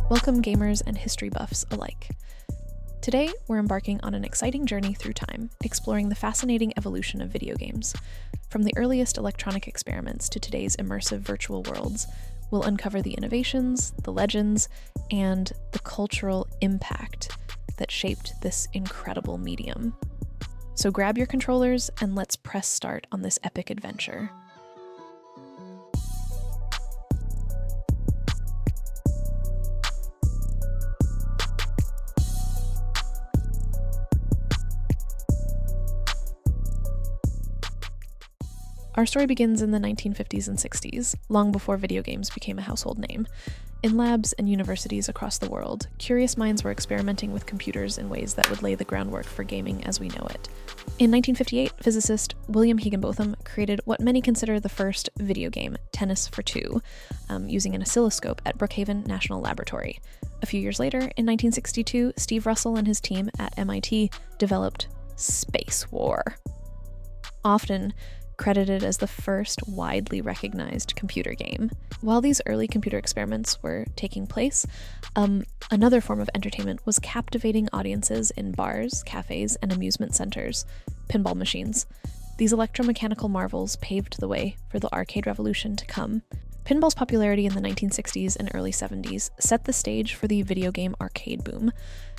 Welcome gamers and history buffs alike. Today, we're embarking on an exciting journey through time, exploring the fascinating evolution of video games. From the earliest electronic experiments to today's immersive virtual worlds, we'll uncover the innovations, the legends, and the cultural impact that shaped this incredible medium. So grab your controllers and let's press start on this epic adventure. Our story begins in the 1950s and 60s, long before video games became a household name. In labs and universities across the world, curious minds were experimenting with computers in ways that would lay the groundwork for gaming as we know it. In 1958, physicist William Higginbotham created what many consider the first video game, Tennis for Two, using an oscilloscope at Brookhaven National Laboratory. A few years later, in 1962, Steve Russell and his team at MIT developed Space War. Often credited as the first widely recognized computer game. While these early computer experiments were taking place, another form of entertainment was captivating audiences in bars, cafes, and amusement centers, pinball machines. These electromechanical marvels paved the way for the arcade revolution to come. Pinball's popularity in the 1960s and early 70s set the stage for the video game arcade boom,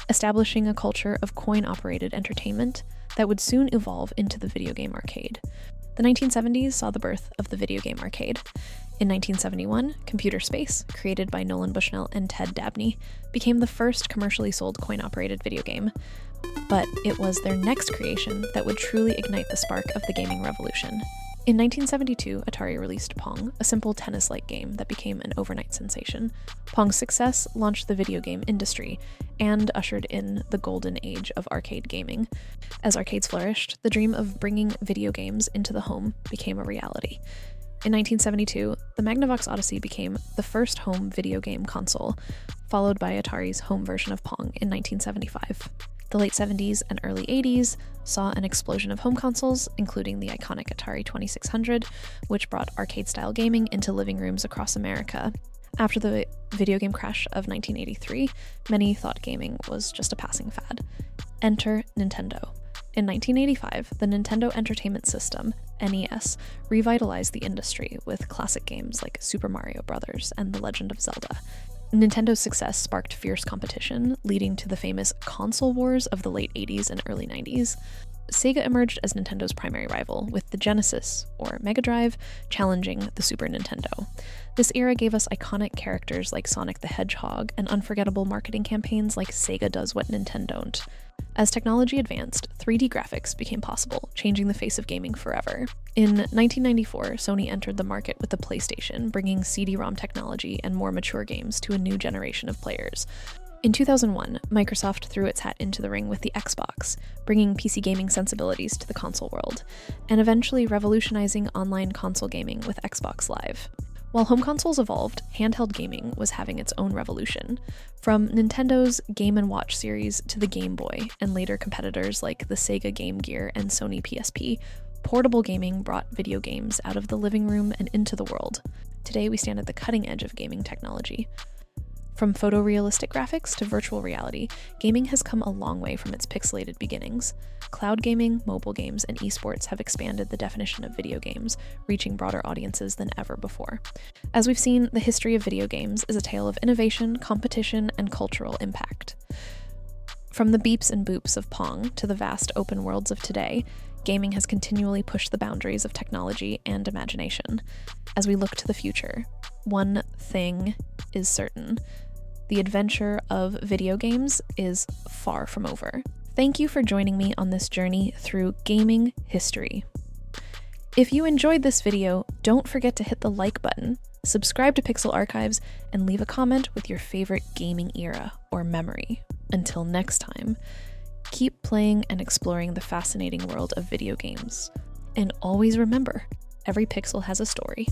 establishing a culture of coin-operated entertainment that would soon evolve into the video game arcade. The 1970s saw the birth of the video game arcade. In 1971, Computer Space, created by Nolan Bushnell and Ted Dabney, became the first commercially sold coin-operated video game. But it was their next creation that would truly ignite the spark of the gaming revolution. In 1972, Atari released Pong, a simple tennis-like game that became an overnight sensation. Pong's success launched the video game industry and ushered in the golden age of arcade gaming. As arcades flourished, the dream of bringing video games into the home became a reality. In 1972, the Magnavox Odyssey became the first home video game console, followed by Atari's home version of Pong in 1975. The late 70s and early 80s saw an explosion of home consoles, including the iconic Atari 2600, which brought arcade-style gaming into living rooms across America. After the video game crash of 1983, many thought gaming was just a passing fad. Enter Nintendo. In 1985, the Nintendo Entertainment System, NES, revitalized the industry with classic games like Super Mario Bros. And The Legend of Zelda. Nintendo's success sparked fierce competition, leading to the famous console wars of the late 80s and early 90s. Sega emerged as Nintendo's primary rival, with the Genesis, or Mega Drive, challenging the Super Nintendo. This era gave us iconic characters like Sonic the Hedgehog and unforgettable marketing campaigns like Sega does what Nintendo don't. As technology advanced, 3D graphics became possible, changing the face of gaming forever. In 1994, Sony entered the market with the PlayStation, bringing CD-ROM technology and more mature games to a new generation of players. In 2001, Microsoft threw its hat into the ring with the Xbox, bringing PC gaming sensibilities to the console world, and eventually revolutionizing online console gaming with Xbox Live. While home consoles evolved, handheld gaming was having its own revolution. From Nintendo's Game & Watch series to the Game Boy, and later competitors like the Sega Game Gear and Sony PSP, portable gaming brought video games out of the living room and into the world. Today we stand at the cutting edge of gaming technology. From photorealistic graphics to virtual reality, gaming has come a long way from its pixelated beginnings. Cloud gaming, mobile games, and esports have expanded the definition of video games, reaching broader audiences than ever before. As we've seen, the history of video games is a tale of innovation, competition, and cultural impact. From the beeps and boops of Pong to the vast open worlds of today, gaming has continually pushed the boundaries of technology and imagination. As we look to the future, one thing is certain: the adventure of video games is far from over. Thank you for joining me on this journey through gaming history. If you enjoyed this video, don't forget to hit the like button, subscribe to Pixel Archives, and leave a comment with your favorite gaming era or memory. Until next time, keep playing and exploring the fascinating world of video games. And always remember, every pixel has a story.